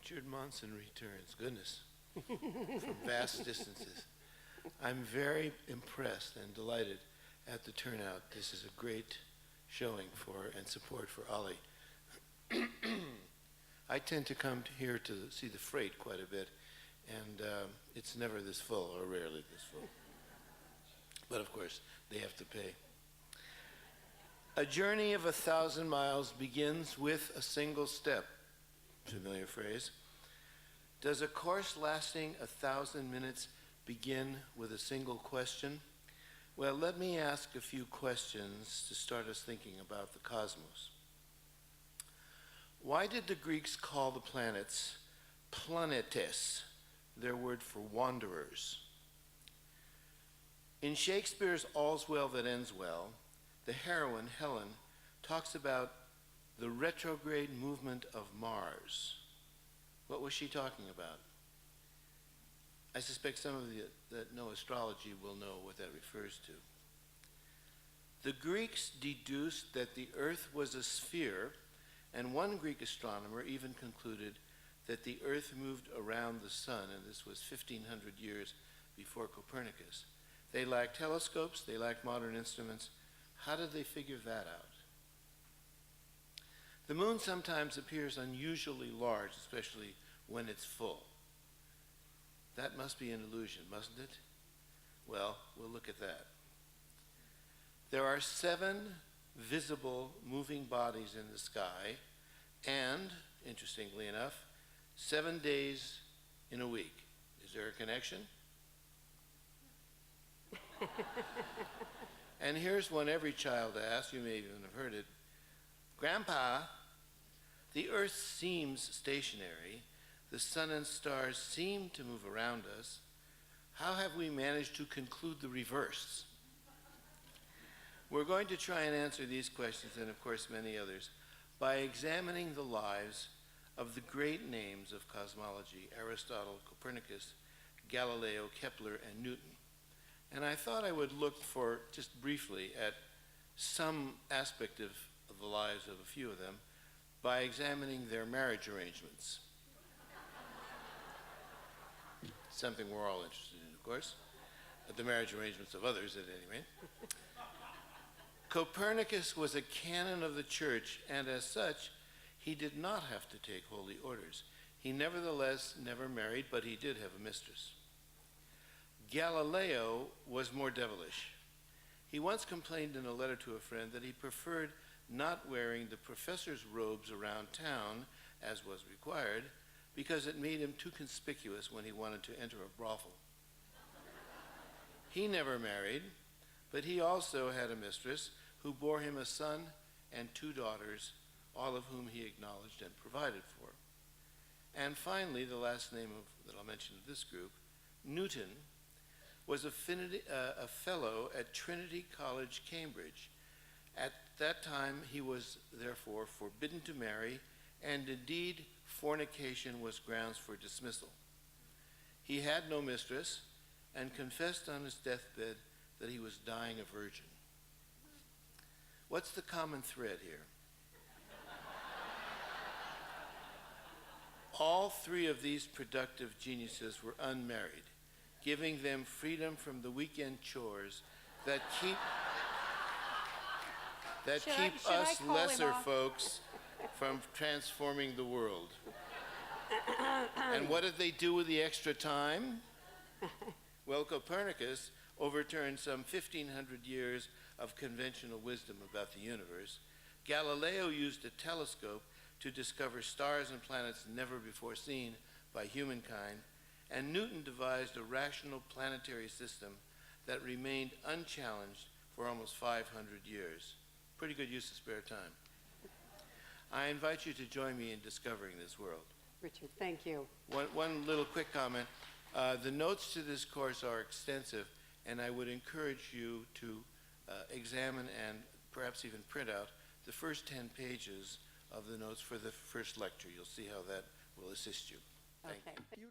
Richard Monson returns. Goodness, from vast distances. I'm very impressed and delighted at the turnout. This is a great showing for and support for OLLI. I tend to come here to see the freight quite a bit, and it's never this full, or rarely this full. But of course, they have to pay. A journey of 1,000 miles begins with a single step. Familiar phrase. Does a course lasting 1,000 minutes begin with a single question? Well, let me ask a few questions to start us thinking about the cosmos. Why did the Greeks call the planets planetes, their word for wanderers? In Shakespeare's All's Well That Ends Well, the heroine, Helen, talks about the retrograde movement of Mars. What was she talking about? I suspect some of you that know astrology will know what that refers to. The Greeks deduced that the Earth was a sphere, and one Greek astronomer even concluded that the Earth moved around the sun, and this was 1,500 years before Copernicus. They lacked telescopes, they lacked modern instruments. How did they figure that out? The moon sometimes appears unusually large, especially when it's full. That must be an illusion, mustn't it? Well, we'll look at that. There are 7 visible moving bodies in the sky, and, interestingly enough, 7 days in a week. Is there a connection? And here's one every child asks, you may even have heard it. Grandpa, the Earth seems stationary. The sun and stars seem to move around us. How have we managed to conclude the reverse? We're going to try and answer these questions, and of course many others, by examining the lives of the great names of cosmology: Aristotle, Copernicus, Galileo, Kepler, and Newton. And I thought I would look for, just briefly, at some aspect of the lives of a few of them by examining their marriage arrangements. Something we're all interested in, of course, the marriage arrangements of others at any rate. Copernicus was a canon of the church, and as such, he did not have to take holy orders. He nevertheless never married, but he did have a mistress. Galileo was more devilish. He once complained in a letter to a friend that he preferred not wearing the professor's robes around town, as was required, because it made him too conspicuous when he wanted to enter a brothel. He never married, but he also had a mistress who bore him a son and 2 daughters, all of whom he acknowledged and provided for. And finally, the last name that I'll mention of this group, Newton, was a fellow at Trinity College, Cambridge. At that time, he was therefore forbidden to marry, and indeed, fornication was grounds for dismissal. He had no mistress and confessed on his deathbed that he was dying a virgin. What's the common thread here? All 3 of these productive geniuses were unmarried, giving them freedom from the weekend chores that keep us lesser folks from transforming the world. And what did they do with the extra time? Well, Copernicus overturned some 1,500 years of conventional wisdom about the universe. Galileo used a telescope to discover stars and planets never before seen by humankind. And Newton devised a rational planetary system that remained unchallenged for almost 500 years. Pretty good use of spare time. I invite you to join me in discovering this world. Richard, thank you. One little quick comment. The notes to this course are extensive, and I would encourage you to examine and perhaps even print out the first 10 pages of the notes for the first lecture. You'll see how that will assist you. Thank you.